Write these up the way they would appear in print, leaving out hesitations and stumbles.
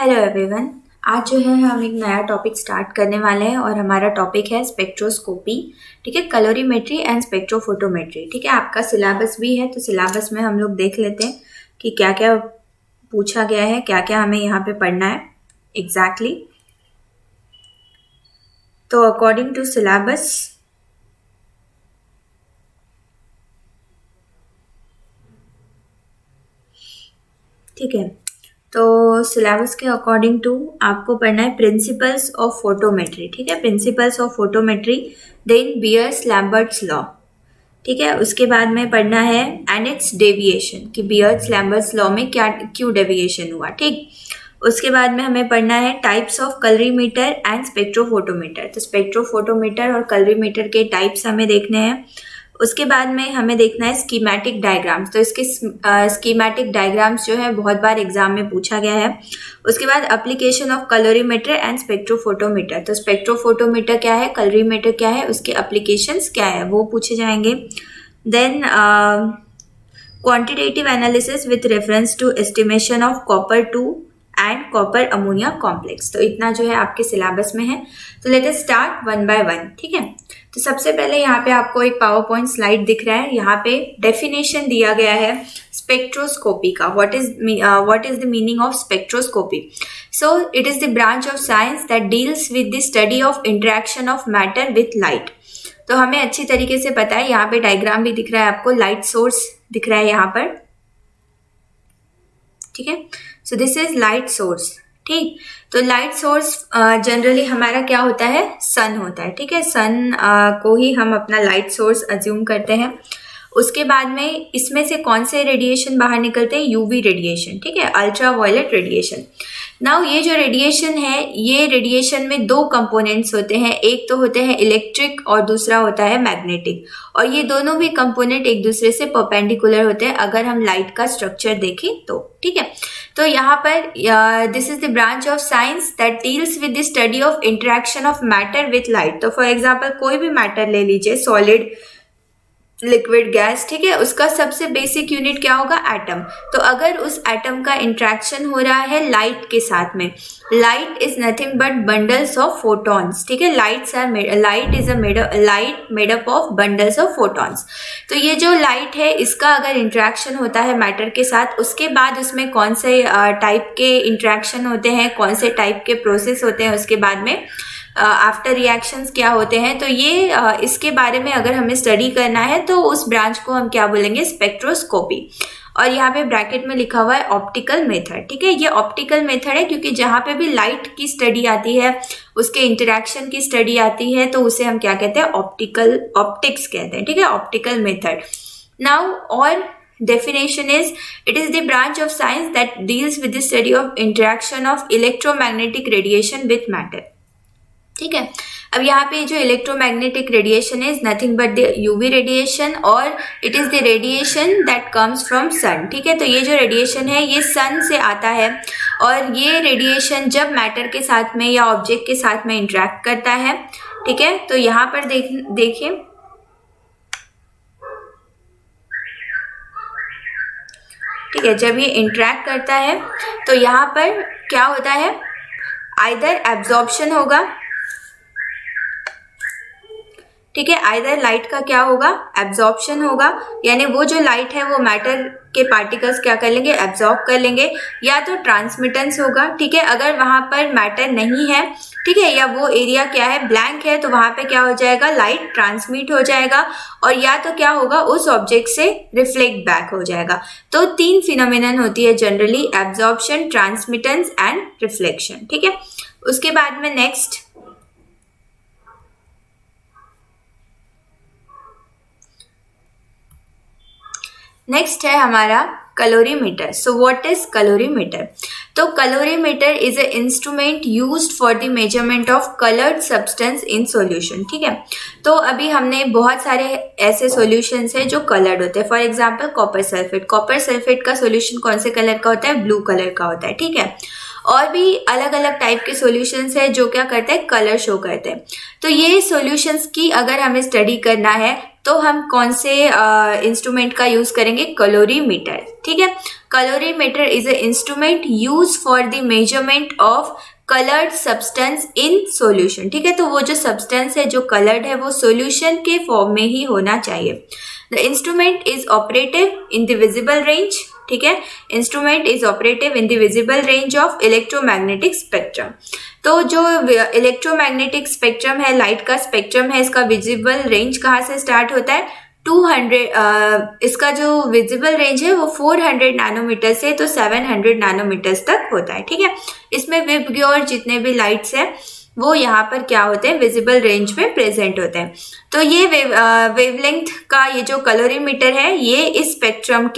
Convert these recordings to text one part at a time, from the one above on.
Hello everyone. आज जो है हम एक नया टॉपिक स्टार्ट करने वाले हैं और हमारा टॉपिक है स्पेक्ट्रोस्कोपी। ठीक है, कैलोरीमेट्री एंड स्पेक्ट्रोफोटोमेट्री। ठीक है, आपका सिलेबस भी है तो सिलेबस में हम लोग देख लेते हैं कि क्या क्या पूछा गया है, क्या क्या हमें यहाँ पे पढ़ना है एग्जैक्टली। तो अकॉर्डिंग टू सिलेबस ठीक है, तो सिलेबस के अकॉर्डिंग टू आपको पढ़ना है प्रिंसिपल्स ऑफ फोटोमेट्री। ठीक है, principles of photometry, then Beer's Lambert's law. ठीक है, उसके बाद में पढ़ना है एंड इट्स डेविएशन कि बियर्स लैम्बर्ट्स लॉ में क्या क्यों डेविएशन हुआ। ठीक, उसके बाद में हमें पढ़ना है types of colorimeter and spectrophotometer. तो स्पेक्ट्रोफोटोमीटर और कलरीमीटर के टाइप्स हमें देखने हैं। उसके बाद में हमें देखना है स्कीमेटिक डायग्राम्स। तो इसके स्कीमेटिक डायग्राम्स जो है बहुत बार एग्जाम में पूछा गया है। उसके बाद application of calorimeter and spectrophotometer. तो स्पेक्ट्रोफोटोमीटर क्या है, कैलोरीमीटर क्या है, उसके एप्लीकेशंस क्या है वो पूछे जाएंगे। Then quantitative analysis with reference to estimation of copper 2 and copper ammonia complex. तो इतना जो है आपके सिलेबस में है। तो let us start one by one. ठीक है, तो सबसे पहले यहाँ पे आपको एक पावर पॉइंट स्लाइड दिख रहा है। यहाँ पे डेफिनेशन दिया गया है स्पेक्ट्रोस्कोपी का। What is the meaning of spectroscopy? So it is the branch of science that deals with the study of interaction of matter with light. तो हमें अच्छी तरीके से पता है, यहाँ पे डायग्राम भी दिख रहा है आपको, लाइट सोर्स दिख रहा है यहाँ पर। ठीक है, so this is light source. ठीक, तो लाइट सोर्स जनरली हमारा क्या होता है, सन होता है। ठीक है, सन को ही हम अपना लाइट सोर्स अज्यूम करते हैं। उसके बाद में इसमें से कौन से रेडिएशन बाहर निकलते हैं, यूवी रेडिएशन। ठीक है, अल्ट्रा वायलेट रेडिएशन। नाउ ये जो रेडिएशन है, ये रेडिएशन में दो कंपोनेंट्स होते हैं। एक तो होते हैं इलेक्ट्रिक और दूसरा होता है मैग्नेटिक। और ये दोनों भी कंपोनेंट एक दूसरे से परपेंडिकुलर होते हैं अगर हम लाइट का स्ट्रक्चर देखें तो। ठीक है, तो यहाँ पर this is the branch of science that deals with the study of interaction of matter with light. तो फॉर एग्जाम्पल कोई भी मैटर ले लीजिए, सॉलिड, लिक्विड, गैस। ठीक है, उसका सबसे बेसिक यूनिट क्या होगा, एटम। तो अगर उस एटम का इंट्रैक्शन हो रहा है लाइट के साथ में, light is nothing but bundles of photons. ठीक है, light is light made up of bundles of photons. तो ये जो लाइट है, इसका अगर इंट्रैक्शन होता है मैटर के साथ, उसके बाद उसमें कौन से टाइप के इंट्रैक्शन होते हैं, कौन से टाइप के प्रोसेस होते हैं, उसके बाद में आफ्टर रिएक्शंस क्या होते हैं। तो ये इसके बारे में अगर हमें स्टडी करना है तो उस ब्रांच को हम क्या बोलेंगे, स्पेक्ट्रोस्कोपी। और यहाँ पे ब्रैकेट में लिखा हुआ है ऑप्टिकल मेथड। ठीक है, ये ऑप्टिकल मेथड है क्योंकि जहाँ पे भी लाइट की स्टडी आती है, उसके इंटरेक्शन की स्टडी आती है, तो उसे हम क्या कहते हैं, ऑप्टिक्स कहते हैं। ठीक है, ऑप्टिकल मेथड। नाउ और definition is, it is the branch of science that deals with the study of interaction of electromagnetic radiation with matter. ठीक है, अब यहाँ पे जो electromagnetic radiation is nothing but the UV radiation और it is the radiation that comes from sun. ठीक है, तो ये जो रेडिएशन है ये सन से आता है और ये रेडिएशन जब मैटर के साथ में या ऑब्जेक्ट के साथ में इंटरेक्ट करता है, ठीक है, तो यहाँ पर देखिए, ठीक है, जब ये इंटरेक्ट करता है तो यहाँ पर क्या होता है, आइदर एब्जॉर्प्शन होगा। ठीक है, आइदर लाइट का क्या होगा, एब्जॉर्प्शन होगा, यानी वो जो लाइट है वो मैटर के पार्टिकल्स क्या कर लेंगे, एब्जॉर्ब कर लेंगे, या तो ट्रांसमिटेंस होगा। ठीक है, अगर वहां पर मैटर नहीं है, ठीक है, या वो एरिया क्या है, ब्लैंक है, तो वहां पे क्या हो जाएगा, लाइट ट्रांसमिट हो जाएगा, और या तो क्या होगा, उस ऑब्जेक्ट से रिफ्लेक्ट बैक हो जाएगा। तो तीन फिनोमिनन होती है generally, absorption, transmittance and reflection. ठीक है, उसके बाद में नेक्स्ट है हमारा calorimeter. So what is calorimeter? तो calorimeter is a instrument used for the measurement of coloured substance in solution. ठीक है, तो अभी हमने बहुत सारे ऐसे सॉल्यूशंस हैं जो कलर्ड होते हैं। For example copper sulphate. Copper sulphate का सॉल्यूशन कौन से कलर का होता है, ब्लू कलर का होता है। ठीक है, और भी अलग अलग टाइप के सॉल्यूशंस है जो क्या करते हैं, कलर शो करते हैं। तो ये सॉल्यूशंस की अगर हमें स्टडी करना है तो हम कौन से इंस्ट्रूमेंट का यूज करेंगे? कैलोरीमीटर। ठीक है, calorimeter is a instrument use for the measurement of coloured substance in solution. ठीक है, तो वो जो सब्सटेंस है जो कलर्ड है वो सॉल्यूशन के फॉर्म में ही होना चाहिए। The instrument is operative in the visible range. ठीक है, instrument is operative in the visible range of electromagnetic spectrum. तो जो इलेक्ट्रोमैग्नेटिक स्पेक्ट्रम है, लाइट का स्पेक्ट्रम है, इसका विजिबल रेंज कहाँ से स्टार्ट होता है? 200, इसका जो विजिबल रेंज है वो 400 नैनोमीटर से तो 700 नैनोमीटर्स तक होता है। ठीक है, इसमें विबग्योर जितने भी लाइट्स हैं वो यहाँ पर क्या होते हैं? विजिबल रेंज में प्रेजेंट होते हैं। तो ये वेवलेंथ का ये जो कैलोरीमीटर है ये इस स्पेक्ट्रम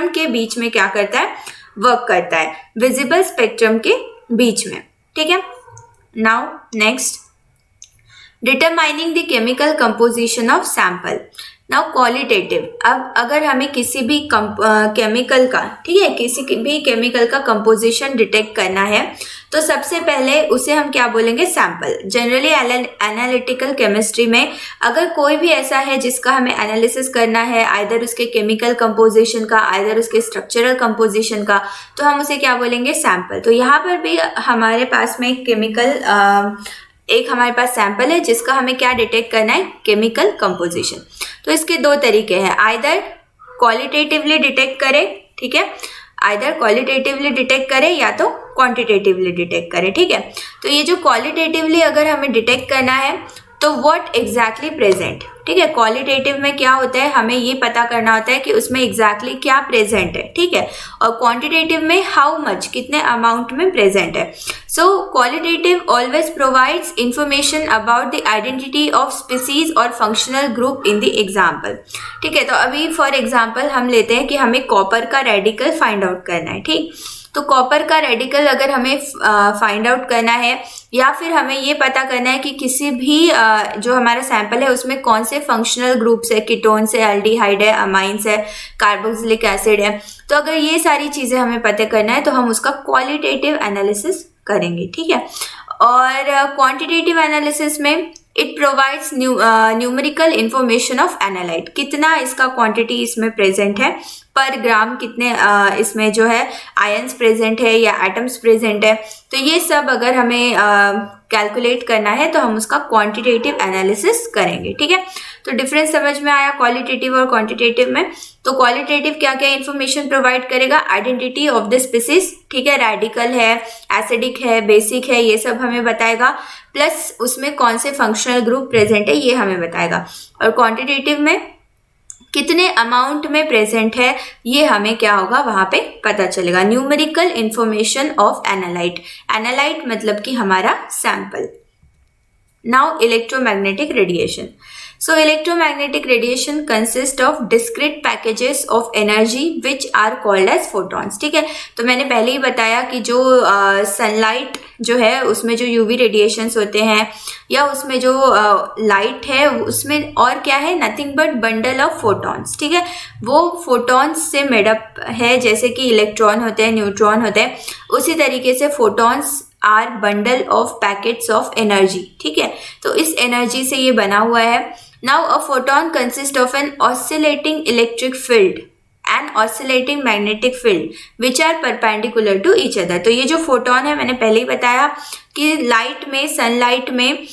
के बीच में क्या करता है? वर्क करता है, विजिबल स्पेक्ट्रम के बीच में। ठीक है, now next, determining the chemical composition of sample. Now qualitative, अब अगर हमें किसी भी केमिकल का, ठीक है, किसी भी केमिकल का कंपोजिशन डिटेक्ट करना है तो सबसे पहले उसे हम क्या बोलेंगे? सैंपल। जनरली एनालिटिकल केमिस्ट्री में अगर कोई भी ऐसा है जिसका हमें एनालिसिस करना है, आइदर उसके केमिकल कंपोजिशन का, आइदर उसके स्ट्रक्चरल कंपोजिशन का, तो हम उसे क्या बोलेंगे? सैंपल। तो यहाँ पर भी हमारे पास में एक हमारे पास सैंपल है जिसका हमें क्या डिटेक्ट करना है? Chemical composition. तो इसके दो तरीके हैं, आइदर क्वालिटेटिवली डिटेक्ट करें, ठीक है, आइदर क्वालिटेटिवली डिटेक्ट करें या तो क्वांटिटेटिवली डिटेक्ट करें। ठीक है, तो ये जो क्वालिटेटिवली अगर हमें डिटेक्ट करना है तो व्हाट एग्जैक्टली प्रेजेंट। ठीक है, क्वालिटेटिव में क्या होता है? हमें ये पता करना होता है कि उसमें एग्जैक्टली क्या प्रेजेंट है। ठीक है, और क्वांटिटेटिव में हाउ मच, कितने अमाउंट में प्रेजेंट है। So qualitative always provides information about the identity of species और functional group in the example. ठीक है, तो अभी फॉर एग्जाम्पल हम लेते हैं कि हमें कॉपर का रेडिकल फाइंड आउट करना है। ठीक, तो कॉपर का रेडिकल अगर हमें फाइंड आउट करना है या फिर हमें ये पता करना है कि किसी भी जो हमारा सैंपल है उसमें कौन से फंक्शनल ग्रुप्स है, कीटोन्स है, एल्डिहाइड है, अमाइंस है, कार्बोक्सिलिक एसिड है, तो अगर ये सारी चीज़ें हमें पता करना है तो हम उसका क्वालिटेटिव एनालिसिस करेंगे। ठीक है, और क्वांटिटेटिव एनालिसिस में it provides numerical information of analyte, कितना इसका क्वांटिटी इसमें प्रेजेंट है पर ग्राम, कितने इसमें जो है आयंस प्रेजेंट है या एटम्स प्रेजेंट है, तो ये सब अगर हमें कैलकुलेट करना है तो हम उसका क्वांटिटेटिव एनालिसिस करेंगे। ठीक है, तो डिफरेंस समझ में आया क्वालिटेटिव और क्वांटिटेटिव में। तो क्वालिटेटिव क्या क्या इन्फॉर्मेशन प्रोवाइड करेगा? आइडेंटिटी ऑफ द स्पीसीज, ठीक है, रेडिकल है, एसिडिक है, बेसिक है, ये सब हमें बताएगा, प्लस उसमें कौन से फंक्शनल ग्रुप प्रेजेंट है ये हमें बताएगा। और क्वांटिटेटिव में कितने अमाउंट में प्रेजेंट है ये हमें क्या होगा? वहां पे पता चलेगा। Numerical information of analyte, analyte मतलब कि हमारा sample. Now electromagnetic radiation. So electromagnetic radiation consists of discrete packages of energy which are called as photons। ठीक है, तो मैंने पहले ही बताया कि जो सनलाइट जो है उसमें जो यूवी रेडिएशंस होते हैं या उसमें जो लाइट है उसमें और क्या है? Nothing but bundle of photons. ठीक है, वो फोटॉन्स से मेडअप है, जैसे कि इलेक्ट्रॉन होते हैं, न्यूट्रॉन होते हैं, उसी तरीके से photons are bundle of packets of energy. ठीक है, तो इस एनर्जी से ये बना हुआ है। Now a photon consist of an oscillating electric field and oscillating magnetic field which are perpendicular to each other. तो ये जो फोटोन है मैंने पहले ही बताया कि लाइट में, सनलाइट में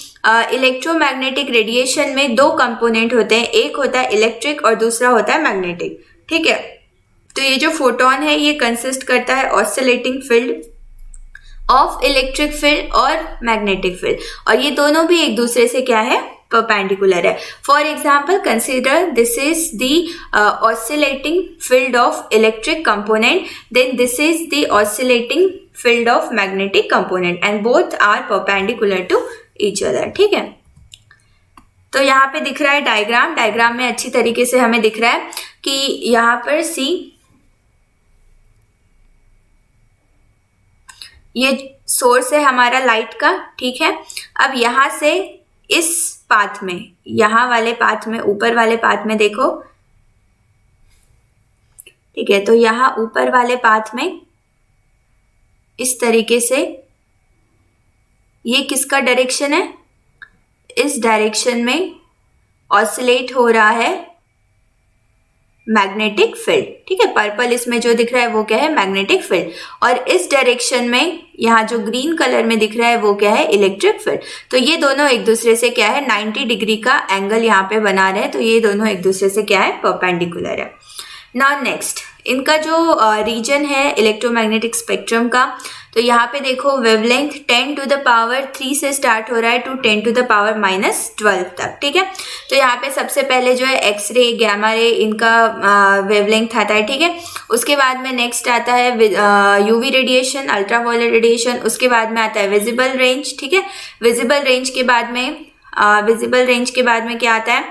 इलेक्ट्रोमैग्नेटिक रेडिएशन में दो कंपोनेंट होते हैं, एक होता है इलेक्ट्रिक और दूसरा होता है मैग्नेटिक। ठीक है, तो ये जो फोटोन है ये कंसिस्ट करता है oscillating field of electric field और मैग्नेटिक फील्ड, और ये दोनों भी एक दूसरे से क्या है? परपेंडिकुलर है। For example consider this is the oscillating field of electric component, then this is the oscillating field of magnetic component and both are perpendicular to each other. ठीक है, तो यहाँ पे दिख रहा है डायग्राम, डायग्राम में अच्छी तरीके से हमें दिख रहा है कि यहाँ पर सी ये सोर्स है हमारा लाइट का। ठीक है, अब यहाँ से इस पाथ में, यहाँ वाले पाथ में, ऊपर वाले पाथ में देखो, ठीक है, तो यहाँ ऊपर वाले पाथ में इस तरीके से ये किसका डायरेक्शन है? इस डायरेक्शन में ऑसिलेट हो रहा है मैग्नेटिक फील्ड, ठीक है। पर्पल इसमें जो दिख रहा है वो क्या है, मैग्नेटिक फील्ड, और इस डायरेक्शन में यहाँ जो ग्रीन कलर में दिख रहा है वो क्या है, इलेक्ट्रिक फील्ड। तो ये दोनों एक दूसरे से क्या है, 90 डिग्री का एंगल यहाँ पे बना रहे हैं, तो ये दोनों एक दूसरे से क्या है, परपेंडिकुलर है। नाउ नेक्स्ट, इनका जो रीजन है इलेक्ट्रोमैग्नेटिक स्पेक्ट्रम का, तो यहाँ पे देखो वेवलेंथ 10 टू द पावर 3 से स्टार्ट हो रहा है टू 10 टू द पावर -12 तक, ठीक है। तो यहाँ पे सबसे पहले जो है एक्सरे, गामा रे, इनका वेवलेंथ आता है, ठीक है। उसके बाद में नेक्स्ट आता है यूवी रेडिएशन, अल्ट्रावायलेट रेडिएशन, उसके बाद में आता है विजिबल रेंज, ठीक है। विजिबल रेंज के बाद में क्या आता है,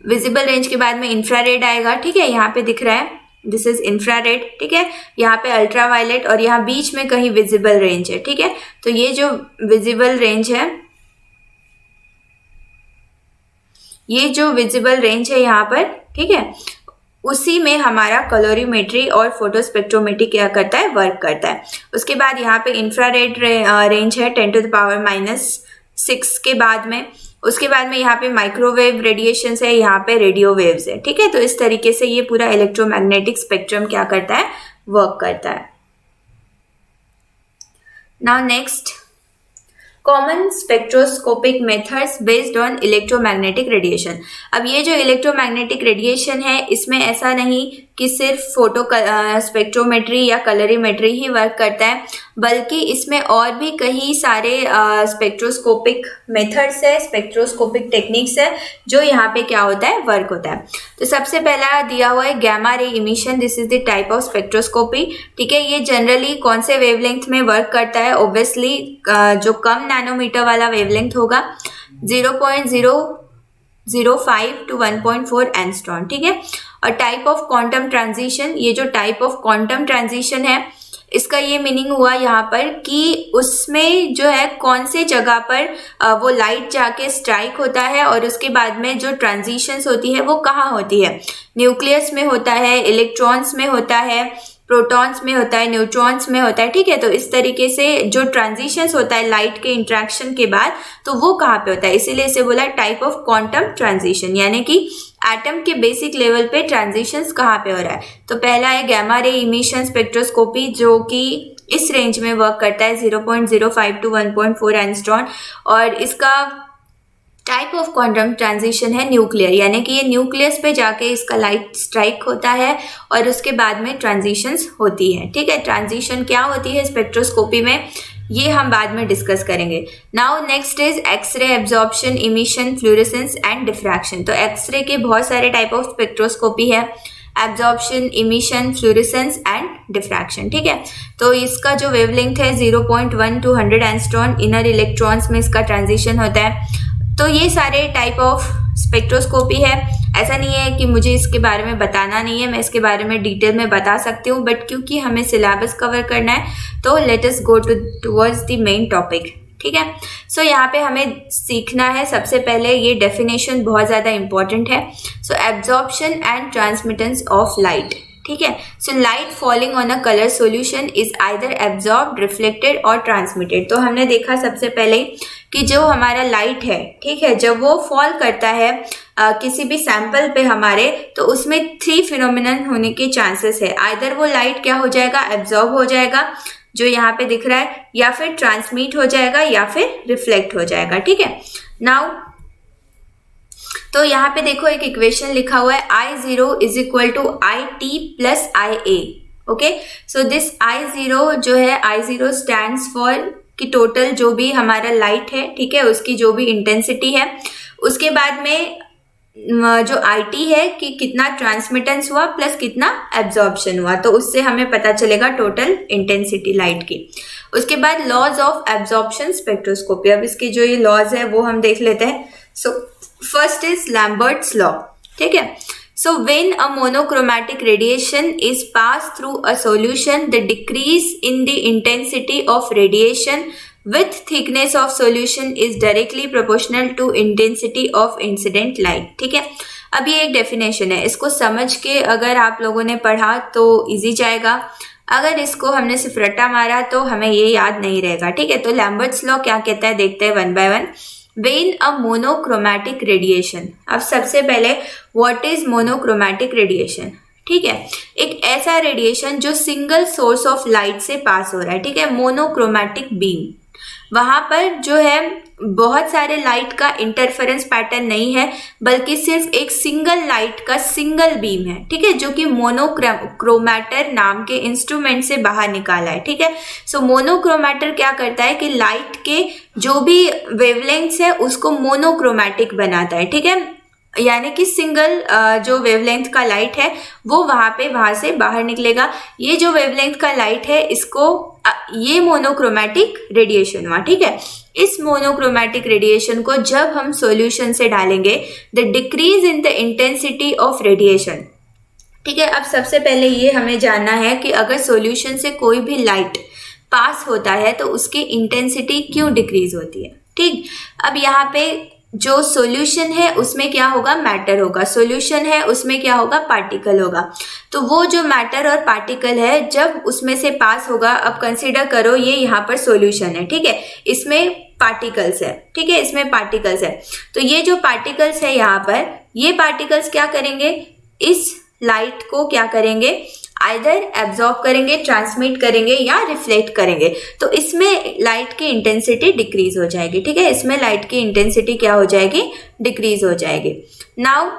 विजिबल रेंज के बाद में इंफ्रारेड आएगा, ठीक है। यहाँ पे दिख रहा है दिस इज इंफ्रारेड, ठीक है। यहाँ पे अल्ट्रावायलेट और यहाँ बीच में कहीं विजिबल रेंज है, ठीक है। तो ये जो विजिबल रेंज है, ये जो विजिबल रेंज है यहाँ पर, ठीक है, उसी में हमारा कलोरीमेट्री और फोटोस्पेक्ट्रोमेट्री क्या करता है, वर्क करता है। उसके बाद यहाँ पे इंफ्रारेड रेंज है 10 टू द पावर -6 के बाद में। उसके बाद में यहाँ पे माइक्रोवेव रेडिएशन है, यहाँ पे रेडियो वेव्स है, ठीक है। तो इस तरीके से ये पूरा इलेक्ट्रोमैग्नेटिक स्पेक्ट्रम क्या करता है, वर्क करता है। Now next, common spectroscopic methods based on electromagnetic radiation. अब ये जो इलेक्ट्रोमैग्नेटिक रेडिएशन है, इसमें ऐसा नहीं कि सिर्फ फोटो स्पेक्ट्रोमेट्री या कलरीमेट्री ही वर्क करता है, बल्कि इसमें और भी कई सारे स्पेक्ट्रोस्कोपिक मेथड्स है, स्पेक्ट्रोस्कोपिक टेक्निक्स है, जो यहाँ पे क्या होता है, वर्क होता है। तो सबसे पहला दिया हुआ है gamma ray emission, this is the type of spectroscopy, ठीक है। ये जनरली कौन से वेवलेंथ में वर्क करता है, ऑब्वियसली जो कम नैनोमीटर वाला वेवलेंथ होगा 0.005 टू 1.4 एंगस्ट्रॉम, ठीक है। और टाइप ऑफ क्वांटम ट्रांजिशन, ये जो टाइप ऑफ क्वांटम ट्रांजिशन है, इसका ये मीनिंग हुआ यहाँ पर कि उसमें जो है कौन से जगह पर वो लाइट जाके स्ट्राइक होता है, और उसके बाद में जो ट्रांजिशंस होती है वो कहाँ होती है, न्यूक्लियस में होता है, इलेक्ट्रॉन्स में होता है, प्रोटॉन्स में होता है, न्यूट्रॉन्स में होता है, ठीक है। तो इस तरीके से जो ट्रांजिशंस होता है लाइट के इंट्रैक्शन के बाद, तो वो कहाँ पे होता है, इसीलिए इसे बोला टाइप ऑफ क्वांटम ट्रांजिशन, यानी कि एटम के बेसिक लेवल पे ट्रांजिशंस कहाँ पे हो रहा है। तो पहला है गैमा रे इमिशन स्पेक्ट्रोस्कोपी, जो कि इस रेंज में वर्क करता है 0.05 टू 1.4 एंगस्ट्रॉम, और इसका टाइप ऑफ क्वांटम ट्रांजिशन है न्यूक्लियर, यानी कि ये न्यूक्लियस पे जाके इसका लाइट स्ट्राइक होता है और उसके बाद में ट्रांजिशंस होती है, ठीक है। ट्रांजिशन क्या होती है स्पेक्ट्रोस्कोपी में, ये हम बाद में डिस्कस करेंगे। Now next is X-ray absorption, emission, fluorescence and diffraction. तो एक्सरे के बहुत सारे टाइप ऑफ स्पेक्ट्रोस्कोपी है, absorption, emission, fluorescence and diffraction, ठीक है। तो इसका जो वेवलेंथ है 0.1 टू 100 एंगस्ट्रॉम, इनर इलेक्ट्रॉन्स में इसका ट्रांजिशन होता है। तो ये सारे टाइप ऑफ स्पेक्ट्रोस्कोपी है, ऐसा नहीं है कि मुझे इसके बारे में बताना नहीं है, मैं इसके बारे में डिटेल में बता सकती हूँ, बट क्योंकि हमें सिलेबस कवर करना है तो let us go towards the main topic, ठीक है। सो यहाँ पे हमें सीखना है सबसे पहले, ये डेफिनेशन बहुत ज़्यादा इंपॉर्टेंट है। So absorption and transmittance of light, ठीक है। So light falling on a colour solution is either absorbed, reflected और ट्रांसमिटेड। तो हमने देखा सबसे पहले कि जो हमारा लाइट है, ठीक है, जब वो फॉल करता है किसी भी सैंपल पे हमारे, तो उसमें 3 फिनोमिनन होने के चांसेस है। आइदर वो लाइट क्या हो जाएगा, एब्जॉर्ब हो जाएगा, जो यहाँ पे दिख रहा है, या फिर ट्रांसमिट हो जाएगा, या फिर रिफ्लेक्ट हो जाएगा, ठीक है। नाउ तो यहाँ पे देखो एक इक्वेशन लिखा हुआ है, I0 is equal to IT plus IA, okay. So this I0 जो है, I0 स्टैंड्स फॉर कि टोटल जो भी हमारा लाइट है, ठीक है, उसकी जो भी इंटेंसिटी है, उसके बाद में जो IT है कि कितना ट्रांसमिटेंस हुआ प्लस कितना एब्जॉर्प्शन हुआ, तो उससे हमें पता चलेगा टोटल इंटेंसिटी लाइट की। उसके बाद लॉज ऑफ एब्जॉर्प्शन स्पेक्ट्रोस्कोपी, अब इसके जो ये लॉज है वो हम देख लेते हैं। So first is Lambert's law, ठीक है। So when a monochromatic radiation is passed through a solution, the decrease in the intensity of radiation with thickness of solution is directly proportional to intensity of incident light, ठीक है। अब ये एक definition है, इसको समझ के अगर आप लोगों ने पढ़ा तो इजी जाएगा, अगर इसको हमने सिर्फ रट्टा मारा तो हमें ये याद नहीं रहेगा, ठीक है। तो लैम्बर्ट्स लॉ क्या कहता है, देखते हैं one by one. When a monochromatic radiation. अब सबसे पहले व्हाट इज मोनोक्रोमैटिक रेडिएशन? ठीक है, एक ऐसा रेडिएशन जो सिंगल सोर्स ऑफ लाइट से पास हो रहा है, ठीक है, मोनोक्रोमैटिक बीम। वहां पर जो है बहुत सारे लाइट का इंटरफेरेंस पैटर्न नहीं है, बल्कि सिर्फ एक सिंगल लाइट का सिंगल बीम है, ठीक है, जो कि मोनोक्रोमैटर नाम के इंस्ट्रूमेंट से बाहर निकाला है, ठीक है। सो मोनोक्रोमैटर क्या करता है कि लाइट के जो भी वेवलेंथ्स है उसको मोनोक्रोमैटिक बनाता है, ठीक है, यानी कि सिंगल जो वेवलेंथ का लाइट है वो वहां से बाहर निकलेगा। ये जो वेवलेंथ का लाइट है इसको ये मोनोक्रोमैटिक रेडिएशन हुआ, ठीक है। इस मोनोक्रोमैटिक रेडिएशन को जब हम सॉल्यूशन से डालेंगे, the decrease in the intensity of radiation, ठीक है। अब सबसे पहले ये हमें जानना है कि अगर सॉल्यूशन से कोई भी लाइट पास होता है तो उसकी इंटेंसिटी क्यों डिक्रीज होती है, ठीक। अब यहाँ पे जो सॉल्यूशन है उसमें क्या होगा, मैटर होगा, सॉल्यूशन है उसमें क्या होगा, पार्टिकल होगा। तो वो जो मैटर और पार्टिकल है जब उसमें से पास होगा, अब कंसीडर करो ये यहाँ पर सॉल्यूशन है, ठीक है, इसमें पार्टिकल्स है, ठीक है, इसमें पार्टिकल्स है। तो ये जो पार्टिकल्स है यहाँ पर, ये पार्टिकल्स क्या करेंगे, इस लाइट को क्या करेंगे, आइदर एब्जॉर्ब करेंगे, ट्रांसमिट करेंगे या रिफ्लेक्ट करेंगे। तो इसमें लाइट की इंटेंसिटी डिक्रीज हो जाएगी, ठीक है, इसमें लाइट की इंटेंसिटी क्या हो जाएगी, डिक्रीज हो जाएगी। Now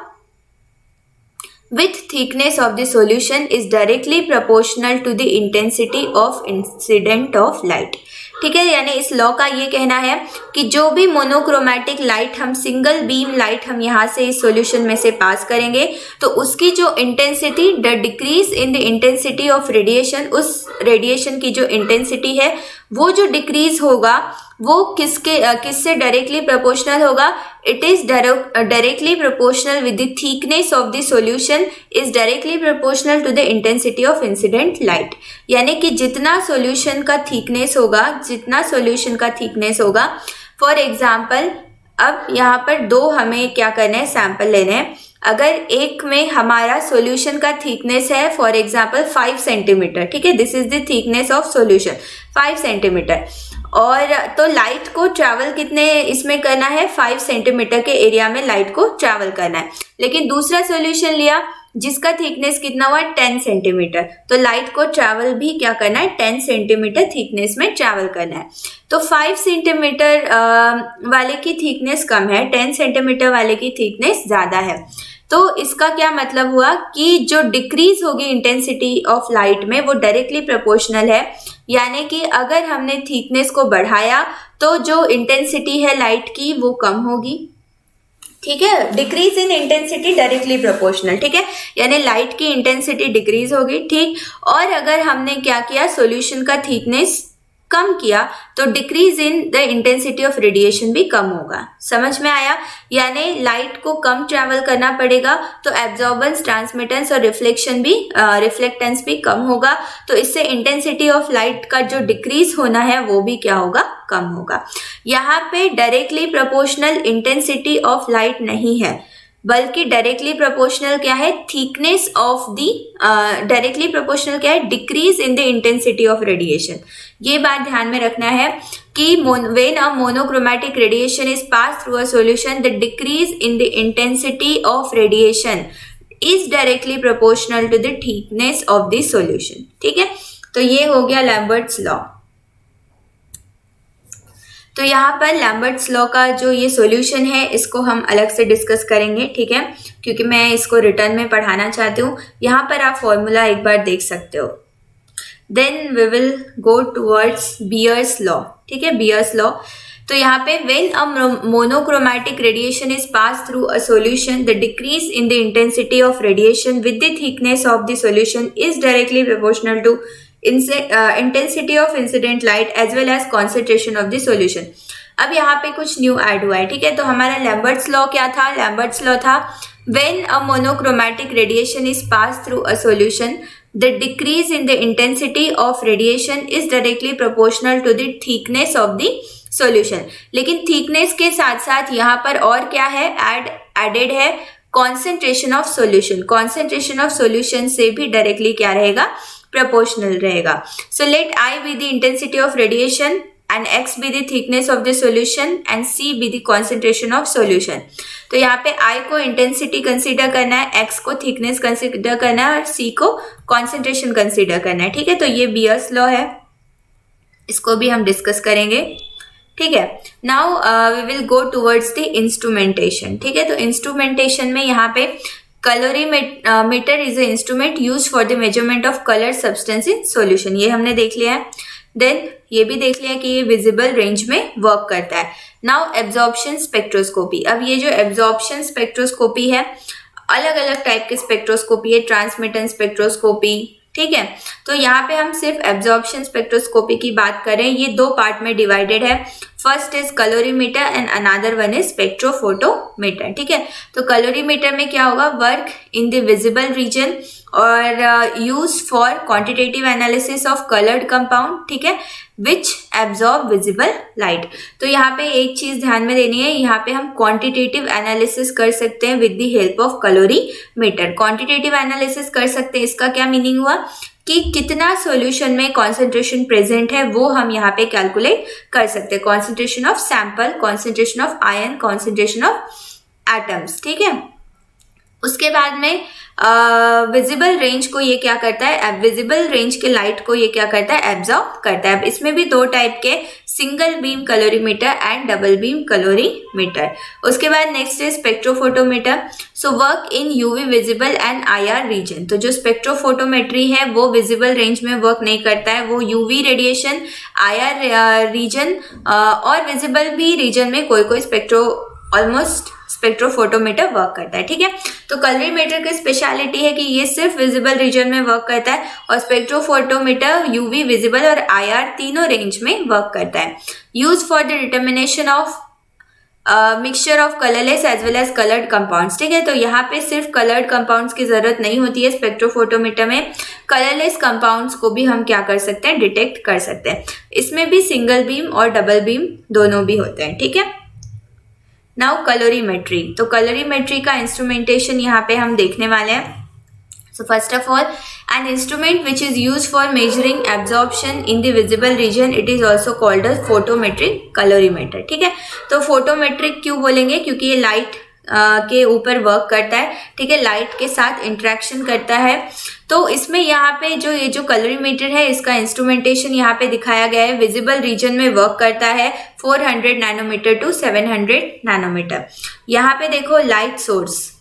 with thickness of the solution is directly proportional to the intensity of incident of light, ठीक है। यानी इस लॉ का ये कहना है कि जो भी मोनोक्रोमैटिक लाइट हम सिंगल बीम लाइट हम यहाँ से इस सॉल्यूशन में से पास करेंगे तो उसकी जो intensity, the decrease in the intensity of radiation, उस रेडिएशन की जो इंटेंसिटी है वो जो डिक्रीज होगा वो किससे डायरेक्टली प्रोपोर्शनल होगा, it is directly proportional with the thickness of the solution is directly proportional to the intensity of incident light. यानी कि जितना सॉल्यूशन का थिकनेस होगा, फॉर एग्जाम्पल अब यहाँ पर दो हमें क्या करना है, सैंपल लेने हैं। अगर एक में हमारा सॉल्यूशन का थिकनेस है फॉर एग्जाम्पल 5 सेंटीमीटर, ठीक है, this is the thickness of solution 5 centimetre, और तो लाइट को ट्रैवल कितने इसमें करना है, 5 सेंटीमीटर के एरिया में लाइट को ट्रैवल करना है। लेकिन दूसरा सॉल्यूशन लिया जिसका थिकनेस कितना हुआ, 10 सेंटीमीटर, तो लाइट को ट्रैवल भी क्या करना है, 10 सेंटीमीटर थिकनेस में ट्रैवल करना है। तो 5 सेंटीमीटर वाले की थिकनेस कम है, 10 सेंटीमीटर वाले की थिकनेस ज़्यादा है। तो इसका क्या मतलब हुआ कि जो डिक्रीज होगी इंटेंसिटी ऑफ लाइट में वो डायरेक्टली प्रोपोर्शनल है, यानी कि अगर हमने थिकनेस को बढ़ाया तो जो इंटेंसिटी है लाइट की वो कम होगी, ठीक है, decrease in intensity directly proportional, ठीक है, यानी लाइट की इंटेंसिटी डिक्रीज होगी, ठीक। और अगर हमने क्या किया, सॉल्यूशन का थिकनेस कम किया तो decrease in the intensity of radiation भी कम होगा। समझ में आया, यानी लाइट को कम ट्रैवल करना पड़ेगा तो एब्जॉर्बेंस, ट्रांसमिटेंस और रिफ्लेक्टेंस भी कम होगा, तो इससे इंटेंसिटी ऑफ लाइट का जो डिक्रीज होना है वो भी क्या होगा, कम होगा। यहाँ पे directly proportional intensity of light नहीं है, बल्कि डायरेक्टली प्रोपोर्शनल क्या है, thickness of the, directly proportional क्या है, decrease in the intensity of radiation. ये बात ध्यान में रखना है कि when a monochromatic radiation is pass through a solution, the decrease in the intensity of radiation is directly proportional to the thickness of the solution, ठीक है। तो ये हो गया लैम्बर्ट्स लॉ। तो यहाँ पर लैम्बर्ट्स लॉ का जो ये सॉल्यूशन है इसको हम अलग से डिस्कस करेंगे, ठीक है, क्योंकि मैं इसको रिटर्न में पढ़ाना चाहती हूँ। यहाँ पर आप फॉर्मूला एक बार देख सकते हो। Then we will go towards Beer's law, ठीक है, बियर्स लॉ। तो यहाँ पे when a monochromatic radiation is pass through a solution, the decrease in the intensity of radiation with the thickness of the solution is directly proportional to intensity of incident light as well as concentration of the solution. अब यहाँ पे कुछ new add हुआ है, ठीक है। तो हमारा लैम्बर्ट्स लॉ क्या था, लैम्बर्ट्स लॉ था when a monochromatic radiation is pass through a solution, the decrease in the intensity of radiation is directly proportional to the thickness of the solution. लेकिन थिकनेस के साथ साथ यहाँ पर और क्या है, एडेड है concentration of solution. Concentration of solution से भी डायरेक्टली क्या रहेगा, proportional रहेगा। So let I be the intensity of radiation and x be the thickness of the solution and c be the concentration of solution. तो यहाँ पे I को intensity consider करना है, x को थिकनेस कंसीडर करना है और c को कॉन्सेंट्रेशन कंसीडर करना है। ठीक है, तो ये बियर्स लॉ है, इसको भी हम डिस्कस करेंगे। ठीक है, now we will go towards the instrumentation. ठीक है, तो इंस्ट्रूमेंटेशन में यहाँ पे colorimeter is a instrument use for the measurement of colour substance in solution, ये हमने देख लिया है। देन ये भी देख लिया कि ये विजिबल रेंज में वर्क करता है। नाउ एब्जॉर्प्शन स्पेक्ट्रोस्कोपी, अब ये जो एब्जॉर्प्शन स्पेक्ट्रोस्कोपी है, अलग अलग टाइप के स्पेक्ट्रोस्कोपी है, ट्रांसमिटेंस स्पेक्ट्रोस्कोपी। ठीक है, तो यहाँ पे हम सिर्फ एब्जॉर्प्शन स्पेक्ट्रोस्कोपी की बात करें, ये दो पार्ट में डिवाइडेड है। First is calorimeter and another one is spectrophotometer. ठीक है, तो कैलोरीमीटर में क्या होगा, work in the visible region और use for quantitative analysis of coloured compound. ठीक है, विच एब्जॉर्ब विजिबल लाइट। तो यहाँ पे एक चीज ध्यान में देनी है, यहाँ पे हम क्वांटिटेटिव एनालिसिस कर सकते हैं with the help of calorimeter. Quantitative analysis कर सकते हैं, इसका क्या मीनिंग हुआ कि कितना सॉल्यूशन में कॉन्सेंट्रेशन प्रेजेंट है वो हम यहाँ पे कैलकुलेट कर सकते हैं। Concentration of sample, concentration of ion, concentration of atoms. ठीक है, उसके बाद में विजिबल रेंज को ये क्या करता है, विजिबल रेंज के लाइट को ये क्या करता है, एब्जॉर्ब करता है। इसमें भी दो टाइप के, single beam colorimeter and double beam colorimeter. उसके बाद नेक्स्ट है spectrophotometer. So work in UV visible and IR region. तो जो स्पेक्ट्रोफोटोमेट्री है वो विजिबल रेंज में वर्क नहीं करता है, वो यूवी रेडिएशन, आईआर रीजन और विजिबल भी रीजन में कोई कोई स्पेक्ट्रोफोटोमीटर वर्क करता है। ठीक है, तो कैलोरीमीटर की स्पेशलिटी है कि ये सिर्फ विजिबल रीजन में वर्क करता है और स्पेक्ट्रोफोटोमीटर यूवी, विजिबल और आईआर तीनों रेंज में वर्क करता है। Use for the determination of mixture of colourless as well as coloured compounds. ठीक है, तो यहाँ पे सिर्फ कलर्ड कंपाउंड्स की जरूरत नहीं होती है, स्पेक्ट्रोफोटोमीटर में कलरलेस कंपाउंड्स को भी हम क्या कर सकते हैं, डिटेक्ट कर सकते हैं। इसमें भी सिंगल बीम और डबल बीम दोनों भी होते हैं। ठीक है, नाउ कैलोरीमेट्री। तो कैलोरीमेट्री का इंस्ट्रूमेंटेशन यहाँ पे हम देखने वाले हैं। So first of all, an instrument which is use for measuring absorption in the visible reason, it is also called a photometric calorimeter. ठीक है, तो फोटोमेट्रिक क्यों बोलेंगे, क्योंकि ये लाइट के ऊपर वर्क करता है। ठीक है, लाइट के साथ इंटरेक्शन करता है। तो इसमें यहाँ पे ये जो कैलोरीमीटर है, इसका इंस्ट्रूमेंटेशन यहाँ पे दिखाया गया है। विजिबल रीजन में वर्क करता है 400 नैनोमीटर टू 700 नैनोमीटर। यहाँ पे देखो लाइट सोर्स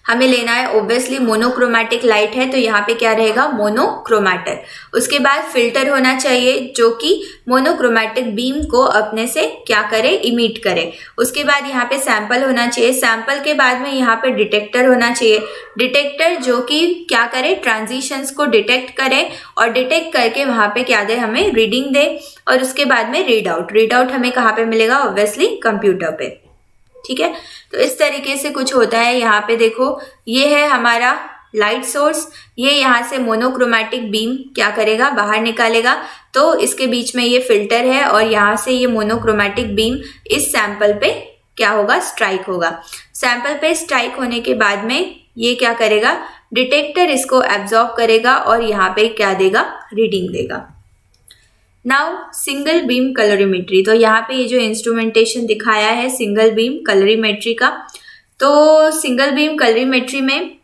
हमें लेना है, ऑब्वियसली मोनोक्रोमैटिक लाइट है तो यहाँ पे क्या रहेगा, मोनोक्रोमैटर। उसके बाद फिल्टर होना चाहिए जो कि मोनोक्रोमैटिक बीम को अपने से क्या करे, इमिट करे। उसके बाद यहाँ पे सैंपल होना चाहिए, सैंपल के बाद में यहाँ पे डिटेक्टर होना चाहिए, डिटेक्टर जो कि क्या करे, ट्रांजिशंस को डिटेक्ट करे और डिटेक्ट करके वहाँ पे क्या दे, हमें रीडिंग दे। और उसके बाद में रीड आउट हमें कहाँ पे मिलेगा, ऑब्वियसली कंप्यूटर पे। ठीक है, तो इस तरीके से कुछ होता है। यहाँ पे देखो, ये है हमारा लाइट सोर्स, ये यहाँ से मोनोक्रोमैटिक बीम क्या करेगा, बाहर निकालेगा। तो इसके बीच में ये फिल्टर है और यहाँ से ये मोनोक्रोमैटिक बीम इस सैंपल पे क्या होगा, स्ट्राइक होगा। सैंपल पे स्ट्राइक होने के बाद में ये क्या करेगा, डिटेक्टर इसको एब्जॉर्ब करेगा और यहाँ पे क्या देगा, रीडिंग देगा। Now single beam calorimetry. तो यहाँ पे ये जो इंस्ट्रूमेंटेशन दिखाया है सिंगल बीम कैलोरीमेट्री का, तो सिंगल बीम कैलोरीमेट्री में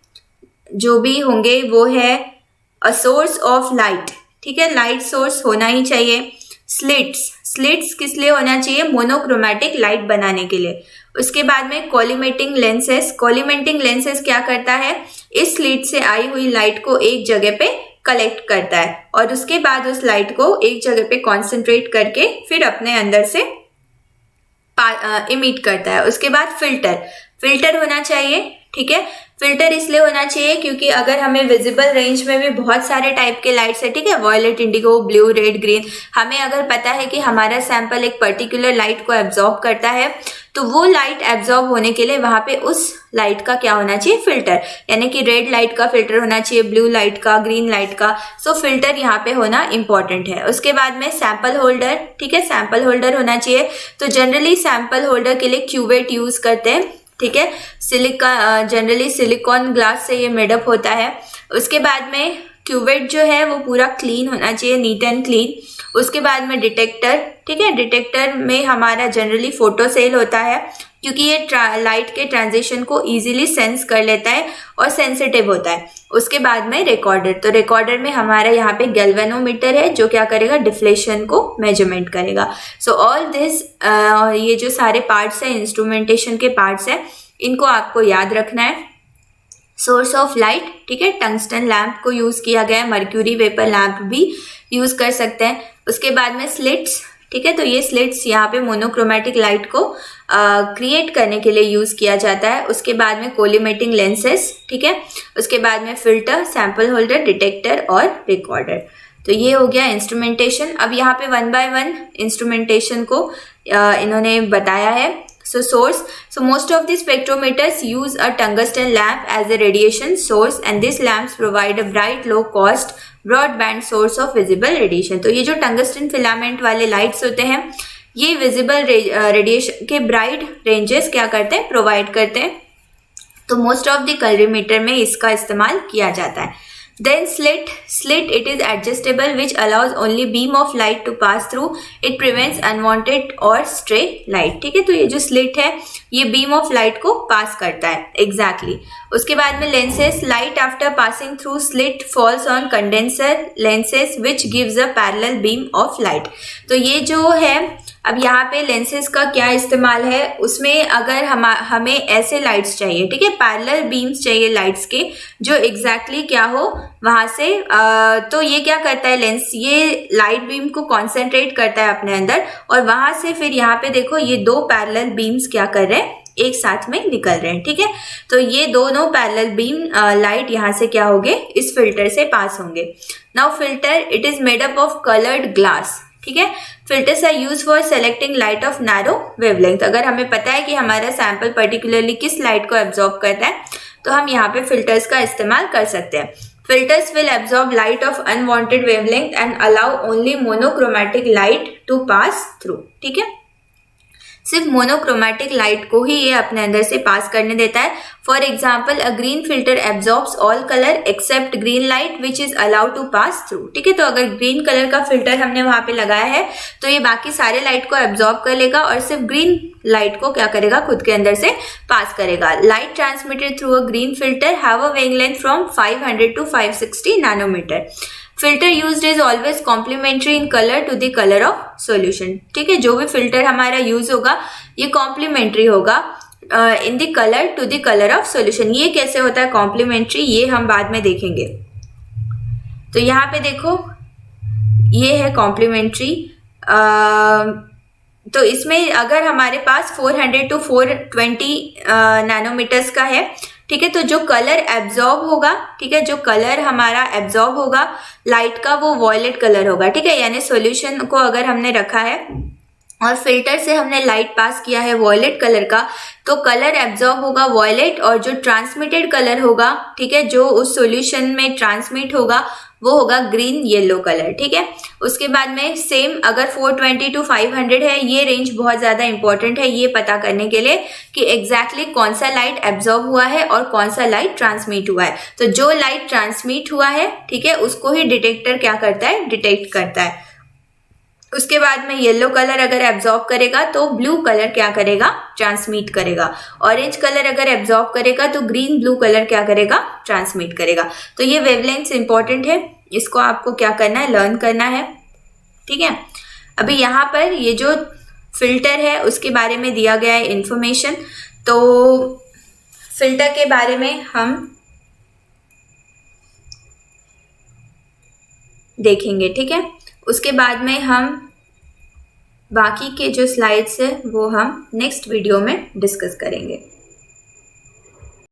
जो भी होंगे वो है अ सोर्स ऑफ लाइट। ठीक है, लाइट सोर्स होना ही चाहिए। स्लिट्स किस लिए होना चाहिए, मोनोक्रोमैटिक लाइट बनाने के लिए। उसके बाद में कॉलीमेटिंग लेंसेस क्या करता है, इस स्लिट से आई हुई लाइट को एक जगह पे कलेक्ट करता है और उसके बाद उस लाइट को एक जगह पे कॉन्सेंट्रेट करके फिर अपने अंदर से इमिट करता है। उसके बाद फिल्टर होना चाहिए। ठीक है, फिल्टर इसलिए होना चाहिए क्योंकि अगर हमें विजिबल रेंज में भी बहुत सारे टाइप के लाइट्स है, ठीक है, violet, indigo, blue, red, green, हमें अगर पता है कि हमारा सैंपल एक पर्टिकुलर लाइट को एब्जॉर्ब करता है, तो वो लाइट एब्जॉर्ब होने के लिए वहां पे उस लाइट का क्या होना चाहिए, फिल्टर। यानी कि रेड लाइट का फिल्टर होना चाहिए, ब्लू लाइट का, ग्रीन लाइट का। सो फिल्टर यहाँ पे होना इंपॉर्टेंट है। उसके बाद में सैंपल होल्डर। ठीक है, सैंपल होल्डर होना चाहिए। तो जनरली सैंपल होल्डर के लिए क्यूवेट यूज करते हैं। ठीक है, जनरली सिलिकॉन ग्लास से ये मेडअप होता है। उसके बाद में क्यूवेट जो है वो पूरा क्लीन होना चाहिए, नीट एंड क्लीन। उसके बाद में डिटेक्टर, ठीक है, डिटेक्टर में हमारा जनरली फोटो सेल होता है क्योंकि ये लाइट के ट्रांजिशन को इजीली सेंस कर लेता है और सेंसिटिव होता है। उसके बाद में रिकॉर्डर, तो रिकॉर्डर में हमारा यहाँ पे गैल्वेनोमीटर है जो क्या करेगा, डिफ्लेक्शन को मेजरमेंट करेगा। सो ऑल दिस, ये जो सारे पार्ट्स हैं इंस्ट्रूमेंटेशन के पार्ट्स हैं, इनको आपको याद रखना है। सोर्स ऑफ लाइट, ठीक है, टंगस्टन लैंप को यूज किया गया है, मर्क्यूरी वेपर लैंप भी यूज कर सकते हैं। उसके बाद में स्लिट्स, ठीक है, तो ये स्लिट्स यहाँ पे मोनोक्रोमेटिक लाइट को क्रिएट करने के लिए यूज किया जाता है। उसके बाद में कोलिमेटिंग लेंसेस, ठीक है, उसके बाद में फिल्टर, सैंपल होल्डर, डिटेक्टर और रिकॉर्डर। तो ये हो गया इंस्ट्रूमेंटेशन। अब यहाँ पे 1 by 1 इंस्ट्रूमेंटेशन को इन्होंने बताया है। So source, so most of the spectrometers use a tungsten lamp as a radiation source and these lamps provide a bright low cost broadband source of visible radiation। तो ये जो टंगस्टन फिलामेंट वाले lights होते हैं ये visible radiation के bright ranges क्या करते हैं, प्रोवाइड करते हैं। तो मोस्ट ऑफ द कलरीमीटर में इसका इस्तेमाल किया जाता है। Then slit it is adjustable which allows only beam of light to pass through, it prevents unwanted or stray light। ठीक है, तो ये जो slit है ये beam of light को पास करता है exactly। उसके बाद में lenses, light after passing through slit falls on condenser lenses which gives a parallel beam of light। तो ये जो है, अब यहाँ पे लेंसेज का क्या इस्तेमाल है, उसमें अगर हमें ऐसे लाइट्स चाहिए, ठीक है, पैरेलल बीम्स चाहिए लाइट्स के जो एग्जैक्टली क्या हो वहां से, तो ये क्या करता है लेंस, ये लाइट बीम को कॉन्सेंट्रेट करता है अपने अंदर और वहां से फिर यहाँ पे देखो ये दो पैरेलल बीम्स क्या कर रहे हैं, एक साथ में निकल रहे हैं। ठीक है, तो ये दोनों पैरेलल बीम लाइट यहाँ से क्या होंगे, इस फिल्टर से पास होंगे। Now filter, it is made up of coloured glass. ठीक है, filters are use for selecting light of narrow wavelength. अगर हमें पता है कि हमारा सैंपल पर्टिकुलरली किस लाइट को एब्जॉर्ब करता है तो हम यहाँ पे फिल्टर्स का इस्तेमाल कर सकते हैं। Filters will absorb light of unwanted wavelength and allow only monochromatic light to pass through. ठीक है, सिर्फ मोनोक्रोमैटिक लाइट को ही ये अपने अंदर से पास करने देता है। For example, a green filter absorbs all colour except green light which is allowed to pass through. ठीक है, तो अगर ग्रीन कलर का फिल्टर हमने वहां पे लगाया है तो ये बाकी सारे लाइट को एब्जॉर्ब कर लेगा और सिर्फ ग्रीन लाइट को क्या करेगा, खुद के अंदर से पास करेगा। Light transmitted through a green filter have a wavelength from 500 to 560 nanometre. Filter used is always complementary in colour to the colour of solution. ठीक है, जो भी फिल्टर हमारा यूज होगा ये कॉम्प्लीमेंट्री होगा in the colour to the colour of solution. ये कैसे होता है कॉम्प्लीमेंट्री, ये हम बाद में देखेंगे। तो यहाँ पे देखो ये है कॉम्प्लीमेंट्री। तो इसमें अगर हमारे पास 400 to 420 नैनोमीटर्स का है, ठीक है, तो जो कलर एब्जॉर्ब होगा, ठीक है, जो कलर हमारा एब्जॉर्ब होगा लाइट का वो वॉयलेट कलर होगा। ठीक है, यानी सॉल्यूशन को अगर हमने रखा है और फिल्टर से हमने लाइट पास किया है वॉयलेट कलर का, तो कलर एब्जॉर्ब होगा वॉयलेट और जो ट्रांसमिटेड कलर होगा, ठीक है, जो उस सॉल्यूशन में ट्रांसमिट होगा वो होगा ग्रीन येलो कलर। ठीक है, उसके बाद में सेम अगर 420 to 500 है, ये रेंज बहुत ज्यादा इंपॉर्टेंट है ये पता करने के लिए कि एग्जैक्टली कौन सा लाइट एब्जॉर्ब हुआ है और कौन सा लाइट ट्रांसमिट हुआ है। तो जो लाइट ट्रांसमिट हुआ है, ठीक है, उसको ही डिटेक्टर क्या करता है, डिटेक्ट करता है। उसके बाद में येलो कलर अगर एब्जॉर्ब करेगा तो ब्लू कलर क्या करेगा, ट्रांसमिट करेगा। ऑरेंज कलर अगर एब्जॉर्ब करेगा तो ग्रीन ब्लू कलर क्या करेगा, ट्रांसमिट करेगा। तो ये वेवलेंथ्स इंपॉर्टेंट है, इसको आपको क्या करना है, लर्न करना है। ठीक है, अभी यहाँ पर ये जो फिल्टर है उसके बारे में दिया गया है इंफॉर्मेशन। तो फिल्टर के बारे में हम देखेंगे। ठीक है, उसके बाद में हम बाकी के जो स्लाइड्स है वो हम नेक्स्ट वीडियो में डिस्कस करेंगे।